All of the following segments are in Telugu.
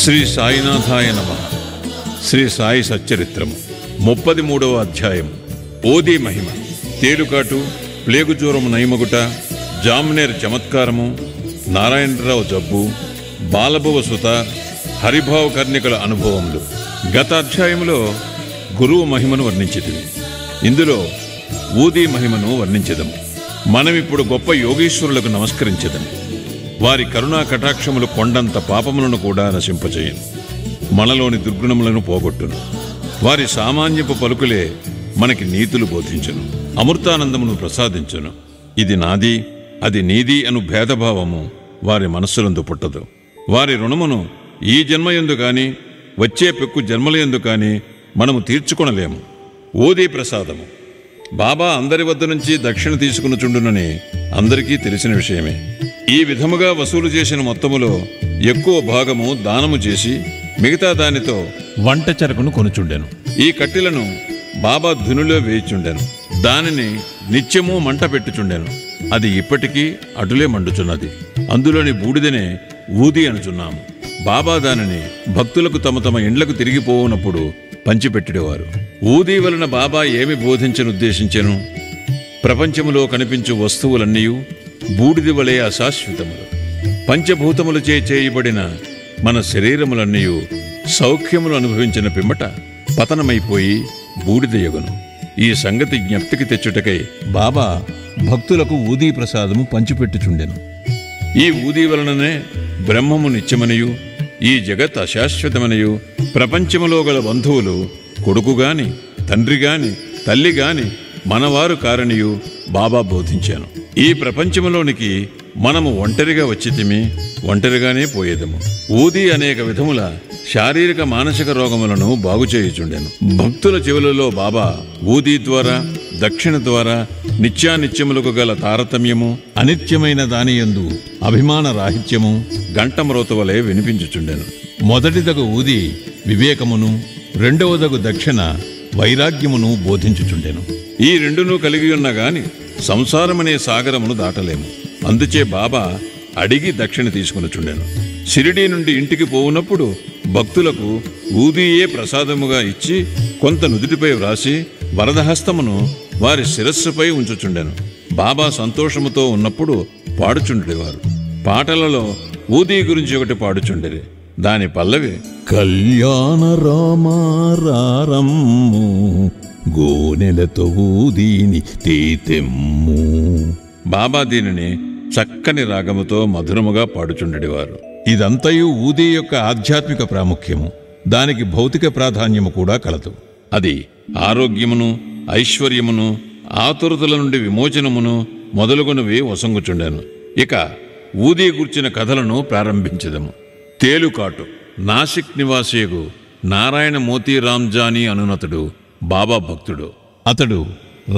శ్రీ సాయినాథాయ నమః. శ్రీ సాయి సచ్చరిత్రము 33వ అధ్యాయం. ఓదీ మహిమ. తేలుకాటు, ప్లేగు జ్వరము నయమగుట, జామ్నేర్ చమత్కారము, నారాయణరావు జబ్బు, బాలభువ సుత, హరిభావ కర్ణికల అనుభవములు. గత అధ్యాయములో గురువు మహిమను వర్ణించితివి. ఇందులో ఊదీ మహిమను వర్ణించెదము. మనమిప్పుడు గొప్ప యోగీశ్వరులకు నమస్కరించెదము. వారి కరుణా కటాక్షములు కొండంత పాపములను కూడా నశింపచేయను, మనలోని దుర్గుణములను పోగొట్టును. వారి సామాన్యపు పలుకులే మనకి నీతులు బోధించును, అమృతానందమును ప్రసాదించును. ఇది నాది, అది నీది అను భేదభావము వారి మనస్సులందు పుట్టదు. వారి రుణమును ఈ జన్మయందు కాని వచ్చే పెక్కు జన్మలయందు కాని మనము తీర్చుకొనలేము. ఓదీ ప్రసాదము. బాబా అందరి వద్ద నుంచి దక్షిణ తీసుకునుచుండునని అందరికీ తెలిసిన విషయమే. ఈ విధముగా వసూలు చేసిన మొత్తములో ఎక్కువ భాగము దానము చేసి మిగతా దానితో వంట చెరకును కొనుచుండెను. ఈ కట్టెలను బాబా ధునిలో వేయిచుండెను. దానిని నిత్యము మంట పెట్టుచుండెను. అది ఇప్పటికీ అటులే మండుచున్నది. అందులోని బూడిదనే ఊది అనుచున్నాము. బాబా దానిని భక్తులకు తమ తమ ఇండ్లకు తిరిగిపోవునప్పుడు పంచిపెట్టేవారు. ఊదీ వలన బాబా ఏమి బోధించనుద్దేశించెను? ప్రపంచములో కనిపించు వస్తువులన్నీ బూడిది వలె అశాశ్వతములు. పంచభూతములచే చేయబడిన మన శరీరములన్నీ సౌఖ్యములు అనుభవించిన పిమ్మట పతనమైపోయి బూడిదయగును. ఈ సంగతి జ్ఞప్తికి తెచ్చుటకై బాబా భక్తులకు ఊదీ ప్రసాదము పంచిపెట్టుచుండెను. ఈ ఊదీ వలననే బ్రహ్మము నిత్యమనియు, ఈ జగత్ అశాశ్వతమనియు, ప్రపంచములో గల బంధువులు కొడుకుగాని తండ్రిగాని తల్లిగాని మనవారు కారనియు బాబా బోధించాను. ఈ ప్రపంచములోనికి మనము ఒంటరిగా వచ్చితిమి, ఒంటరిగానే పోయేదము. ఊదీ అనేక విధముల శారీరక మానసిక రోగములను బాగుచేయుచుండెను. భక్తుల చెవులలో బాబా ఊదీ ద్వారా, దక్షిణ ద్వారా నిత్యానిత్యములకు గల తారతమ్యము, అనిత్యమైన దానియందు అభిమాన రాహిత్యము గంటమ్రోత వలె వినిపించుచుండెను. మొదటిదగు ఊదీ వివేకమును, రెండవదగు దక్షిణ వైరాగ్యమును బోధించుచుండెను. ఈ రెండును కలిగి ఉన్న గాని సంసారమనే సాగరమును దాటలేము. అందుచే బాబా అడిగి దక్షిణ తీసుకునిచుండెను. షిరిడీ నుండి ఇంటికి పోవునప్పుడు భక్తులకు ఊదీయే ప్రసాదముగా ఇచ్చి కొంత నుదుటిపై వ్రాసి వరదహస్తమును వారి శిరస్సుపై ఉంచుచుండెను. బాబా సంతోషముతో ఉన్నప్పుడు పాడుచుండేవారు. పాటలలో ఊదీ గురించి ఒకటి పాడుచుండేది. దాని పల్లవి కళ్యాణ రామారారమ్ము గోనెలతో ఊదీని తేతెమ్ము. బాబా దీనిని చక్కని రాగముతో మధురముగా పాడుచుండేవారు. ఇదంతయు ఊదీ యొక్క ఆధ్యాత్మిక ప్రాముఖ్యము. దానికి భౌతిక ప్రాధాన్యము కూడా కలదు. అది ఆరోగ్యమును, ఐశ్వర్యమును, ఆతురతల నుండి విమోచనమును మొదలుగునవి వసంగుచుండెను. ఇక ఊదీ గూర్చిన కథలను ప్రారంభించెదము. తేలుకాటు. నాసిక్ నివాసియగు నారాయణ మోతీరామ్ జానీ అనునతుడు బాబా భక్తుడు. అతడు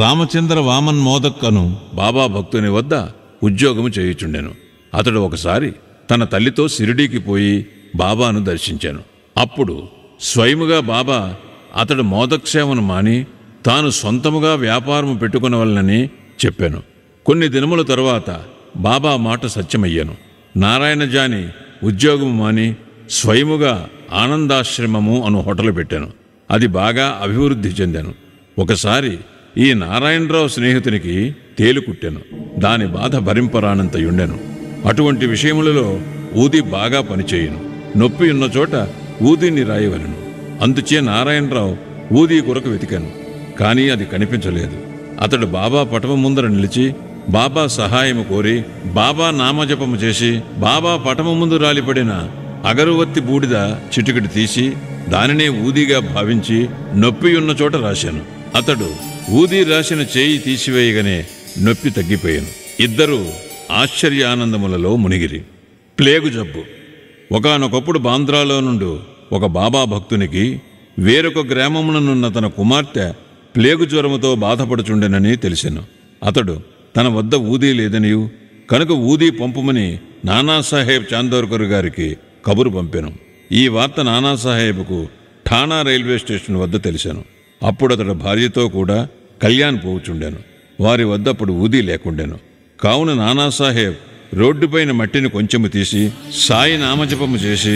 రామచంద్ర వామన్ మోదక్ అను బాబా భక్తుని వద్ద ఉద్యోగము చేయుచుండెను. అతడు ఒకసారి తన తల్లితో షిరిడీకి పోయి బాబాను దర్శించాను. అప్పుడు స్వయముగా బాబా అతడు మోదక్ సేవను మాని తాను సొంతముగా వ్యాపారము పెట్టుకునవలనని చెప్పాను. కొన్ని దినముల తరువాత బాబా మాట సత్యమయ్యాను. నారాయణ జాని ఉద్యోగము మాని స్వయముగా ఆనందాశ్రమము అను హోటలు పెట్టాను. అది బాగా అభివృద్ధి చెందాను. ఒకసారి ఈ నారాయణరావు స్నేహితునికి తేలుకుట్టాను. దాని బాధ భరింపరానంతయుండెను. అటువంటి విషయములలో ఊదీ బాగా పనిచేయును. నొప్పి ఉన్న చోట ఊదీని రాయవలను. అందుచే నారాయణరావు ఊదీ కొరకు వెతికాను. కానీ అది కనిపించలేదు. అతడు బాబా పటము ముందర నిలిచి బాబా సహాయము కోరి బాబా నామజపము చేసి బాబా పటము ముందు రాలిపడిన అగరువత్తి బూడిద చిటికెడు తీసి దానినే ఊదీగా భావించి నొప్పి ఉన్న చోట రాశాను. అతడు ఊదీ రాసిన చేయి తీసివేయగానే నొప్పి తగ్గిపోయాను. ఇద్దరూ ఆశ్చర్యానందములలో మునిగిరి. ప్లేగు జబ్బు. ఒకానొకప్పుడు బాంద్రాలో నుండి ఒక బాబా భక్తునికి వేరొక గ్రామముననున్న తన కుమార్తె ప్లేగు జ్వరముతో బాధపడుచుండెనని తెలిసెను. అతడు తన వద్ద ఊదీ లేదనియు కనుక ఊదీ పంపుమని నానాసాహెబ్ చాందోర్కర్ గారికి కబురు పంపాను. ఈ వార్త నానాసాహెబ్కు ఠాణా రైల్వే స్టేషన్ వద్ద తెలిసాను. అప్పుడు అతడు భార్యతో కూడా కళ్యాణ్ పోవుచుండాను. వారి వద్ద అప్పుడు ఊదీ లేకుండాను. కావున నానాసాహెబ్ రోడ్డుపైన మట్టిని కొంచెము తీసి సాయి నామజపము చేసి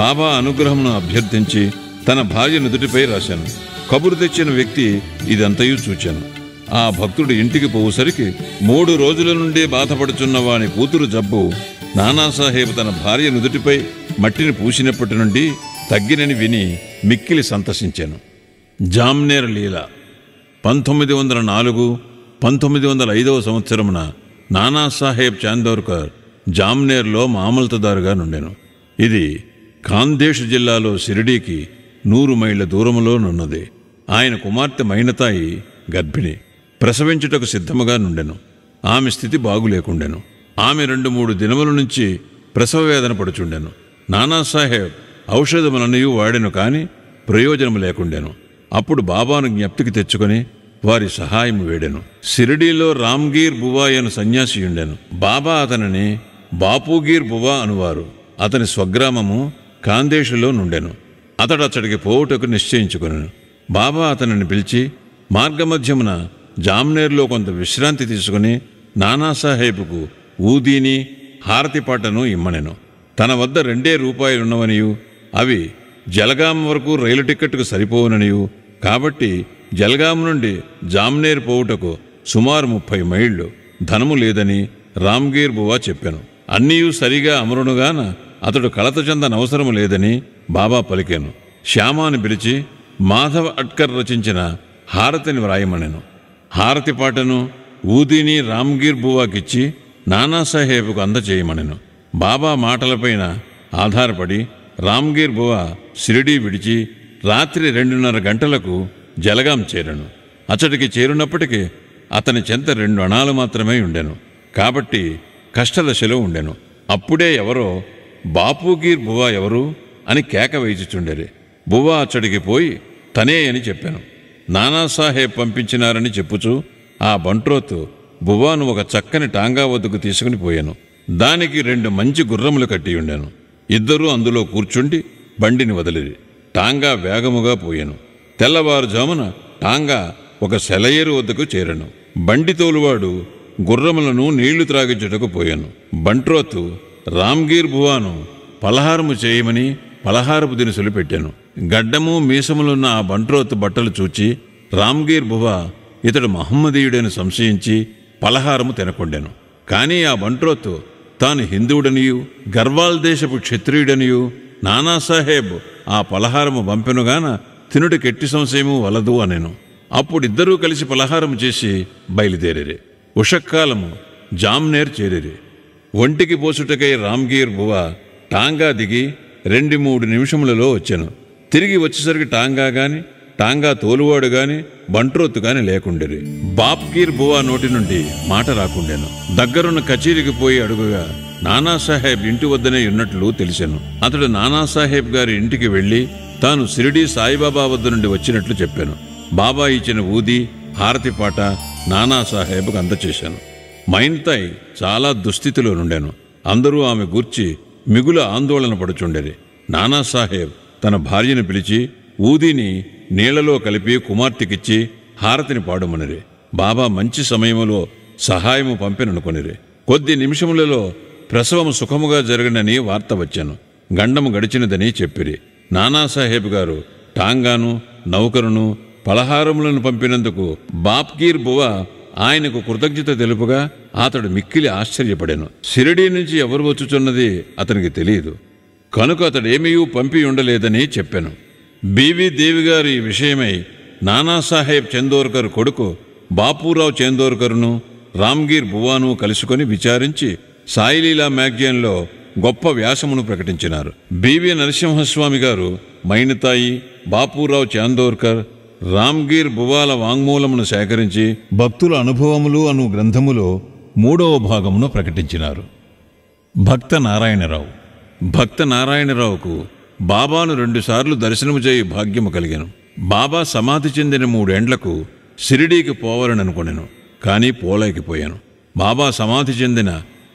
బాబా అనుగ్రహమును అభ్యర్థించి తన భార్య నుదుటిపై రాశాను. కబురు తెచ్చిన వ్యక్తి ఇదంతయూ చూచాను. ఆ భక్తుడు ఇంటికి పోవుసరికి 3 రోజుల నుండి బాధపడుచున్న వాని కూతురు జబ్బు నానాసాహెబ్ తన భార్య నుదుటిపై మట్టిని పూసినప్పటి నుండి తగ్గినని విని మిక్కిలి సంతసించాను. జామ్నేర్ లీల 1904-1905 సంవత్సరమున నానాసాహెబ్ చాందోర్కర్ జామ్నేర్లో మామల్తదారుగా నుండెను. ఇది ఖాందేశ్ జిల్లాలో షిరిడీకి 100 మైళ్ళ దూరములో నున్నది. ఆయన కుమార్తె మైనతాయి గర్భిణి, ప్రసవించుటకు సిద్ధముగా నుండెను. ఆమె స్థితి బాగులేకుండెను. ఆమె 2-3 దినముల నుంచి ప్రసవ వేదన పడుచుండెను. నానాసాహెబ్ ఔషధములన్నయూ వాడెను, కాని ప్రయోజనము లేకుండెను. అప్పుడు బాబాను జ్ఞప్తికి తెచ్చుకొని వారి సహాయము వేడెను. షిరిడీలో రామ్గీర్ బువా అను సన్యాసియుండెను. బాబా అతనిని బాపూగీర్ బువా అనువారు. అతని స్వగ్రామము ఖాందేశులో నుండెను. అతడు అచ్చడికి పోవుటకు నిశ్చయించుకొనెను. బాబా అతనిని పిలిచి మార్గమధ్యమున జామ్నేర్లో కొంత విశ్రాంతి తీసుకుని నానాసాహెబ్కు ఊదీని హారతిపాటను ఇమ్మనెను. తన వద్ద 2 రూపాయలున్నవనియు అవి జలగాం వరకు రైలు టిక్కెట్కు సరిపోవుననియు, కాబట్టి జలగాం నుండి జామ్నేర్ పోవుటకు సుమారు 30 మైళ్ళు ధనము లేదని రామ్గీర్ బువా చెప్పాను. అన్నీయూ సరిగా అమరునుగాన అతడు కలత చెందనవసరము లేదని బాబా పలికాను. శ్యామాని పిలిచి మాధవ్ అట్కర్ రచించిన హారతిని వ్రాయమనెను. హారతి పాటను ఊదీని రామ్గీర్ బువాకిచ్చి నానాసాహెబ్కు అందచేయమనెను. బాబా మాటలపైన ఆధారపడి రామ్గీర్ బువా షిరిడీ విడిచి రాత్రి 2:30 గంటలకు జలగాం చేరెను. అచ్చటికి చేరున్నప్పటికీ అతని చెంత 2 అణాలు మాత్రమే ఉండెను. కాబట్టి కష్టదశలో ఉండెను. అప్పుడే ఎవరో బాపూగీర్ బువా ఎవరు అని కేక వేయిచుచుండెరి. బువా అచ్చడికి పోయి తనే అని చెప్పాను. నానాసాహెబ్ పంపించినారని చెప్పుచూ ఆ బంట్రోతు బువాను ఒక చక్కని టాంగా వద్దకు తీసుకుని పోయాను. దానికి 2 మంచి గుర్రములు కట్టి ఉండెను. ఇద్దరూ అందులో కూర్చుండి బండిని వదిలిరి. టాంగా వేగముగా పోయాను. తెల్లవారుజామున టాంగా ఒక సెలయేరు వద్దకు చేరెను. బండి తోలువాడు గుర్రములను నీళ్లు త్రాగించుటకు పోయాను. బంట్రోతు రామ్గీర్ బువాను పలహారము చేయమని పలహారపు దినుసులు పెట్టాను. గడ్డము మీసములున్న ఆ బంట్రోతు బట్టలు చూచి రామ్గీర్ బువా ఇతడు మహమ్మదీయుడని సంశయించి పలహారము తినకుండెను. కానీ ఆ బంట్రోతు తాను హిందువుడనియు గర్వాల్ దేశపు క్షత్రియుడనియు నానాసాహెబ్ ఆ పలహారము పంపెనుగాన తినుటకెట్టి సంశయము వలదు అనెను. అప్పుడిద్దరూ కలిసి పలహారము చేసి బయలుదేరిరి. ఉషక్కాలము జామ్నేర్ చేరిరి. ఒంటికి పోసుటకై రామ్గీర్ బువా టాంగా దిగి 2-3 నిమిషములలో వచ్చెను. తిరిగి వచ్చేసరికి టాంగా గాని టాంగా తోలువాడు గాని బంట్రోతు గాని లేకుండెరి. బాప్గీర్ బువా నోటి నుండి మాట రాకుండెను. దగ్గరున్న కచేరీకి పోయి అడుగుగా నానాసాహెబ్ ఇంటి వద్దనే ఉన్నట్లు తెలిసెను. అతడు నానాసాహెబ్ గారి ఇంటికి వెళ్లి తాను షిరిడీ సాయిబాబా వద్ద నుండి వచ్చినట్లు చెప్పాను. బాబా ఇచ్చిన ఊది హారతి పాట నానాసాహెబ్కు అందచేశాను. మైన్తాయ్ చాలా దుస్థితిలో నుండెను. అందరూ ఆమె గూర్చి మిగుల ఆందోళన పడుచుండెరి. నానాసాహెబ్ తన భార్యను పిలిచి ఊదిని నీళ్లలో కలిపి కుమార్తెకిచ్చి హారతిని పాడుమనిరి. బాబా మంచి సమయములో సహాయము పంపిననుకొనిరి. కొద్ది నిమిషములలో ప్రసవము సుఖముగా జరగనని వార్త వచ్చాను. గండము గడిచినదని చెప్పిరి. నానాసాహెబ్ గారు టాంగాను నౌకరును పలహారములను పంపినందుకు బాప్గీర్ బువా ఆయనకు కృతజ్ఞత తెలుపుగా అతడు మిక్కిలి ఆశ్చర్యపడెను. షిరిడీ నుంచి ఎవరు వచ్చుచున్నది అతనికి తెలియదు కనుక అతడేమీ పంపి ఉండలేదని చెప్పాను. బీవీ దేవి గారు ఈ విషయమై నానాసాహెబ్ చందోర్కర్ కొడుకు బాపూరావు చందోర్కర్ను రామ్గీర్ బువాను కలుసుకొని విచారించి సాయిలీలా మ్యాగజైన్లో గొప్ప వ్యాసమును ప్రకటించినారు. బీవీ నరసింహస్వామి గారు మైనతాయి బాపూరావు చందోర్కర్ రామ్గీర్ బువాల వాంగ్మూలమును సేకరించి భక్తుల అనుభవములు అను గ్రంథములో 3వ భాగమును ప్రకటించినారు. భక్త నారాయణరావు. భక్త నారాయణరావుకు బాబాను 2 సార్లు దర్శనము చేయి భాగ్యము కలిగెను. బాబా సమాధి చెందిన 3 ఏండ్లకు షిరిడీకి పోవాలననుకొనెను. కానీ పోలేకపోయాను. బాబా సమాధి చెందిన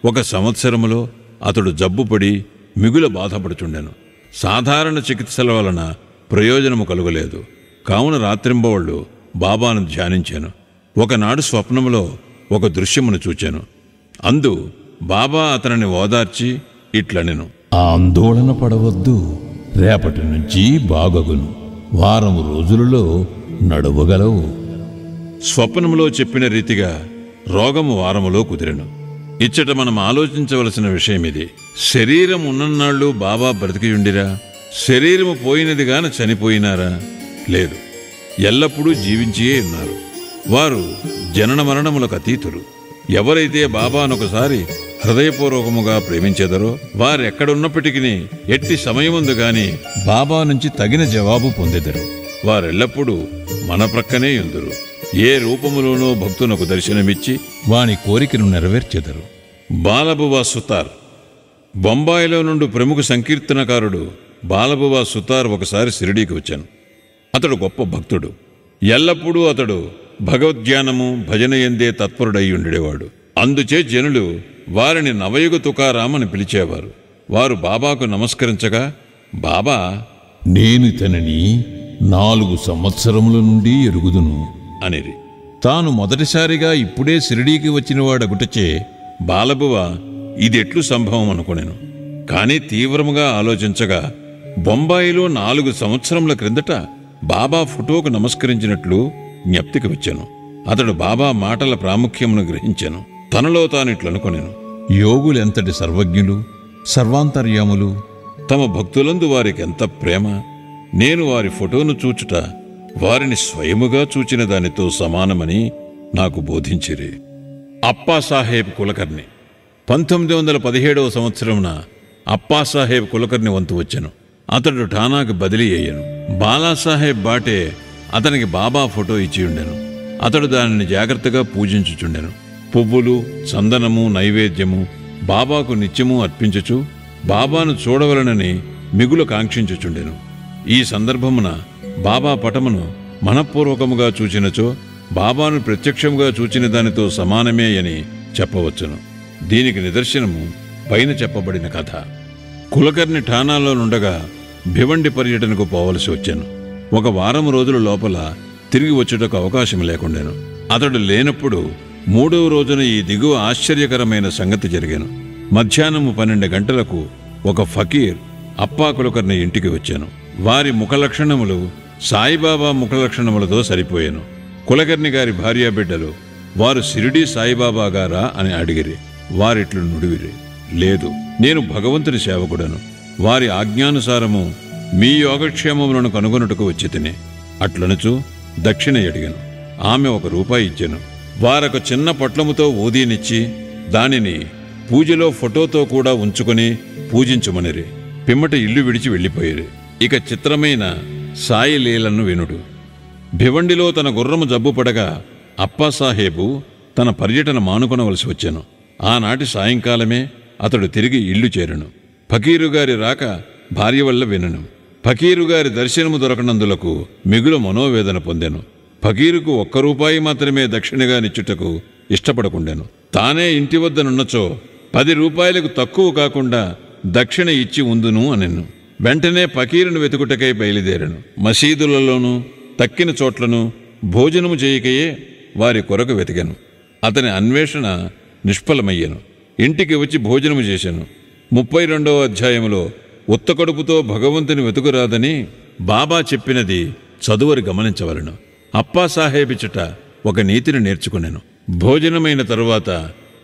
1 సంవత్సరములో అతడు జబ్బుపడి మిగుల బాధపడుచుండెను. సాధారణ చికిత్సల వలన ప్రయోజనము కలుగలేదు. కావున రాత్రింబవళ్ళు బాబాను ధ్యానించాను. ఒకనాడు స్వప్నములో ఒక దృశ్యమును చూచాను. అందు బాబా అతనిని ఓదార్చి ఇట్లనెను, ఆందోళన పడవద్దు, రేపటి నుంచి బాగగును, వారం రోజులలో నడవగలవు. స్వప్నములో చెప్పిన రీతిగా రోగము వారములో కుదిరెను. ఇచ్చట మనం ఆలోచించవలసిన విషయమిది. శరీరం ఉన్నన్నాళ్ళు బాబా బ్రతికియుండిరా? శరీరము పోయినదిగాన చనిపోయినారా? లేదు, ఎల్లప్పుడూ జీవించియే ఉన్నారు. వారు జనన మరణములకు అతీతులు. ఎవరైతే బాబానొకసారి హృదయపూర్వకముగా ప్రేమించెదరో వారెక్కడున్నప్పటికీ ఎట్టి సమయముందు గాని బాబా నుంచి తగిన జవాబు పొందెదరు. వారెల్లప్పుడూ మన ప్రక్కనే ఉందురు. ఏ రూపములోనో భక్తునకు దర్శనమిచ్చి వాని కోరికను నెరవేర్చెదరు. బాలబువా సుతార్. బొంబాయిలో నుండి ప్రముఖ సంకీర్తనకారుడు బాలబువా సుతార్ ఒకసారి షిరిడీకి వచ్చాను. అతడు గొప్ప భక్తుడు. ఎల్లప్పుడూ అతడు భగవద్ధ్యానము భజన ఎందే తత్పరుడై ఉండేవాడు. అందుచే జనులు వారిని నవయుగ తుకారామని పిలిచేవారు. వారు బాబాకు నమస్కరించగా బాబా, నేను ఇతనిని 4 సంవత్సరముల నుండి ఎరుగుదును అనిరి. తాను మొదటిసారిగా ఇప్పుడే షిరిడీకి వచ్చినవాడగుటచే బాలబువ ఇదెట్లు సంభవం అనుకునేను. కాని తీవ్రముగా ఆలోచించగా బొంబాయిలో 4 సంవత్సరముల క్రిందట బాబా ఫోటోకు నమస్కరించినట్లు జ్ఞప్తికి వచ్చాను. అతడు బాబా మాటల ప్రాముఖ్యమును గ్రహించాను. తనలో తానిట్లనుకొనెను, యోగులెంతటి సర్వజ్ఞులు, సర్వాంతర్యాములు, తమ భక్తులందు వారికెంత ప్రేమ. నేను వారి ఫోటోను చూచుట వారిని స్వయముగా చూచిన దానితో సమానమని నాకు బోధించిరి. అప్పాసాహెబ్ కులకర్ణి. 1917వ సంవత్సరమున అప్పాసాహెబ్ కులకర్ణి వంతు వచ్చెను. అతడు ఠానాకు బదిలీ అయ్యాను. బాలాసాహెబ్ బాటే అతనికి బాబా ఫోటో ఇచ్చి ఉండెను. అతడు దానిని జాగ్రత్తగా పూజించుచుండెను. పువ్వులు, చందనము, నైవేద్యము బాబాకు నిత్యము అర్పించుచు బాబాను చూడవలనని మిగులు కాంక్షించుచుండెను. ఈ సందర్భమున బాబా పటమును మనఃపూర్వకముగా చూచినచో బాబాను ప్రత్యక్షముగా చూచిన దానితో సమానమే అని చెప్పవచ్చును. దీనికి నిదర్శనము పైన చెప్పబడిన కథ. కులకర్ణి ఠానాలో నుండగా భివండి పర్యటనకు పోవలసి వచ్చాను. 1 వారం రోజుల లోపల తిరిగి వచ్చుటకు అవకాశం లేకుండాను. అతడు లేనప్పుడు 3వ రోజున ఈ దిగువ ఆశ్చర్యకరమైన సంగతి జరిగాను. మధ్యాహ్నము 12 గంటలకు ఒక ఫకీర్ అప్పా కులకర్ణి ఇంటికి వచ్చాను. వారి ముఖలక్షణములు సాయిబాబా ముఖలక్షణములతో సరిపోయాను. కులకర్ణి గారి భార్యాబిడ్డలు వారు షిరిడీ సాయిబాబా గారా అని అడిగిరి. వారిట్లు నుడివిరి, లేదు, నేను భగవంతుని సేవకుడను. వారి ఆజ్ఞానుసారము మీ యోగక్షేమములను కనుగొనుటకు వచ్చి తిని అట్లనుచు దక్షిణ అడిగాను. ఆమె 1 రూపాయి ఇచ్చాను. వారొక చిన్న పొట్లముతో ఊదీనిచ్చి దానిని పూజలో ఫోటోతో కూడా ఉంచుకొని పూజించుమనిరి. పిమ్మట ఇల్లు విడిచి వెళ్ళిపోయిరి. ఇక చిత్రమైన సాయి లీలను వినుడు. భివండిలో తన గుర్రము జబ్బుపడగా అప్పాసాహేబు తన పర్యటన మానుకొనవలసి వచ్చాను. ఆనాటి సాయంకాలమే అతడు తిరిగి ఇల్లు చేరెను. ఫకీరుగారి రాక భార్య వల్ల వినను. ఫకీరుగారి దర్శనము దొరకనందులకు మిగులు మనోవేదన పొందెను. ఫకీరుకు 1 రూపాయి మాత్రమే దక్షిణగా నిచ్చుటకు ఇష్టపడకుండెను. తానే ఇంటి వద్దనున్నచో 10 రూపాయలకు తక్కువ కాకుండా దక్షిణ ఇచ్చి ఉందును అనెను. వెంటనే ఫకీరును వెతుకుటకై బయలుదేరాను. మసీదులలోనూ తక్కిన చోట్లను భోజనము చేయకయే వారి కొరకు వెతికాను. అతని అన్వేషణ నిష్ఫలమయ్యాను. ఇంటికి వచ్చి భోజనము చేశాను. 32వ అధ్యాయములో ఉత్తకడుపుతో భగవంతుని వెతుకురాదని బాబా చెప్పినది చదువరి గమనించవలను. అప్పాసాహేబిచట ఒక నీతిని నేర్చుకున్నాను. భోజనమైన తరువాత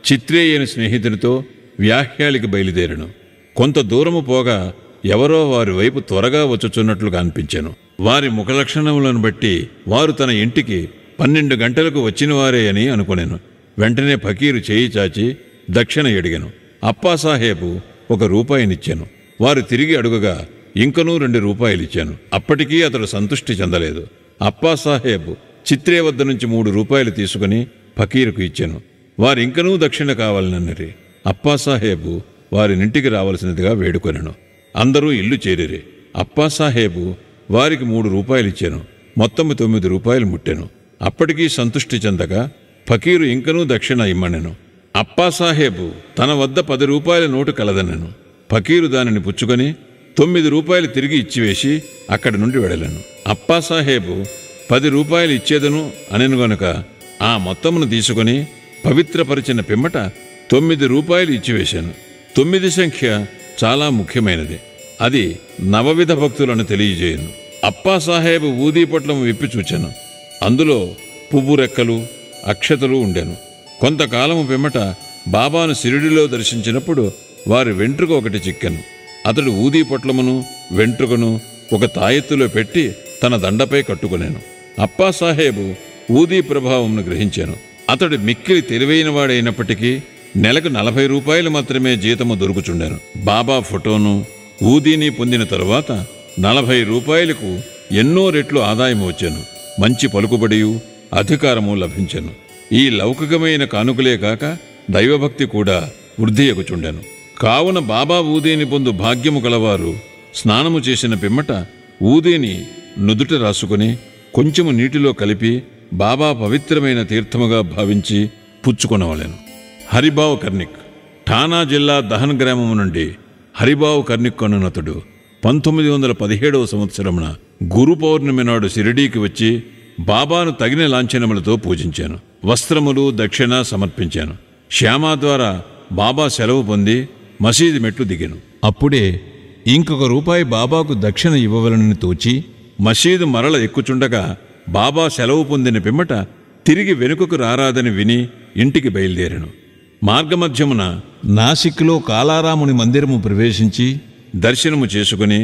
చిత్రేయని స్నేహితునితో వ్యాహ్యాలికి బయలుదేరాను. కొంత దూరము పోగా ఎవరో వారి వైపు త్వరగా వచ్చుచున్నట్లుగా అనిపించాను. వారి ముఖలక్షణములను బట్టి వారు తన ఇంటికి 12 గంటలకు వచ్చినవారే అని అనుకునేను. వెంటనే ఫకీరు చేయి చాచి దక్షిణ అడిగాను. అప్పాసాహేబు 1 రూపాయినిచ్చాను. వారు తిరిగి అడుగగా ఇంకనూ 2 రూపాయలిచ్చాను. అప్పటికీ అతడు సంతృష్టి చెందలేదు. అప్పాసాహేబు చిత్రే వద్ద నుంచి 3 రూపాయలు తీసుకుని ఫకీరుకు ఇచ్చాను. వారింకనూ దక్షిణ కావాలనన్నరి. అప్పాసాహేబు వారినింటికి రావలసినదిగా వేడుకొనెను. అందరూ ఇల్లు చేరిరి. అప్పాసాహేబు వారికి 3 రూపాయలిచ్చాను. మొత్తము 9 రూపాయలు ముట్టెను. అప్పటికీ సంతృష్టి చెందగా ఫకీరు ఇంకనూ దక్షిణ ఇమ్మనెను. అప్పాసాహేబు తన వద్ద 10 రూపాయల నోటు కలదనెను. ఫకీరు దానిని పుచ్చుకొని 9 రూపాయలు తిరిగి ఇచ్చివేసి అక్కడి నుండి వెడలను. అప్పాసాహేబు 10 రూపాయలు ఇచ్చేదను అనెను గనుక ఆ మొత్తమును తీసుకుని పవిత్రపరిచిన పిమ్మట 9 రూపాయలు ఇచ్చివేశాను. 9 సంఖ్య చాలా ముఖ్యమైనది. అది నవవిధ భక్తులను తెలియజేయను. అప్పాసాహెబ్ ఊదీ పొట్లం విప్పి చూచాను. అందులో పువ్వు రెక్కలు, అక్షతలు ఉండెను. కొంతకాలము పిమ్మట బాబాను షిరిడీలో దర్శించినప్పుడు వారి వెంట్రుక ఒకటి చిక్కెను. అతడు ఊదీ పొట్లమును వెంట్రుకను ఒక తాయెత్తులో పెట్టి తన దండపై కట్టుకునేను. అప్పాసాహెబు ఊదీ ప్రభావంను గ్రహించాను. అతడు మిక్కిలి తెలివైనవాడైనప్పటికీ నెలకు 40 రూపాయలు మాత్రమే జీతము దొరుకుచుండాను. బాబా ఫోటోను ఊదీని పొందిన తరువాత 40 రూపాయలకు ఎన్నో రెట్లు ఆదాయం వచ్చాను. మంచి పలుకుబడియు అధికారము లభించెను. ఈ లౌకికమైన కానుకలే కాక దైవభక్తి కూడా వృద్ధియగుచుండెను. కావున బాబా ఊదీని పొందు భాగ్యము కలవారు స్నానము చేసిన పిమ్మట ఊదీని నుదుట రాసుకుని కొంచెము నీటిలో కలిపి బాబా పవిత్రమైన తీర్థముగా భావించి పుచ్చుకొనవలెను. హరిబావు కర్నిక్ ఠానా జిల్లా దహన్ గ్రామము నుండి హరిబావు కర్నిక్ అనునతుడు 1917వ సంవత్సరమున గురు పౌర్ణమి నాడు షిరిడీకి వచ్చి బాబాను తగిన లాంఛనములతో పూజించాను. వస్త్రములు దక్షిణ సమర్పించాను. శ్యామా ద్వారా బాబా సెలవు పొంది మసీదు మెట్లు దిగాను. అప్పుడే ఇంకొక రూపాయి బాబాకు దక్షిణ ఇవ్వవలనని తోచి మసీదు మరల ఎక్కుచుండగా బాబా సెలవు పొందిన పిమ్మట తిరిగి వెనుకకు రారాదని విని ఇంటికి బయలుదేరాను. మార్గమధ్యమున నాసిక్లో కాలారాముని మందిరము ప్రవేశించి దర్శనము చేసుకుని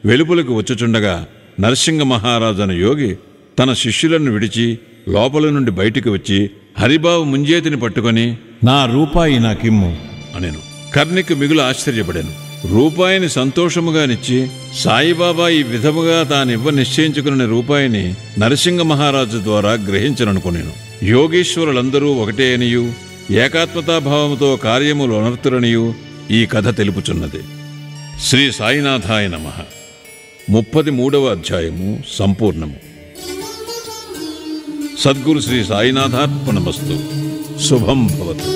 వెలుపలకు వచ్చుచుండగా నరసింగ మహారాజు అనే యోగి తన శిష్యులను విడిచి లోపల నుండి బయటికి వచ్చి హరిబావు ముంజేతిని పట్టుకొని నా రూపాయి నాకిమ్ము అనెను. కర్ణిక్ మిగులు ఆశ్చర్యపడాను. రూపాయిని సంతోషముగానిచ్చి సాయిబాబా ఈ విధముగా తానివ్వ నిశ్చయించుకున్న రూపాయిని నరసింగ మహారాజు ద్వారా గ్రహించననుకునేను. యోగీశ్వరులందరూ ఒకటే అనియు ఏకాత్మతాభావముతో కార్యములు అనర్తురనియు ఈ కథ తెలుపుచున్నది. శ్రీ సాయినాథాయ నమః. 33వ అధ్యాయము సంపూర్ణము. సద్గురు శ్రీ సాయినాథార్పణమస్తు. శుభం భవతు.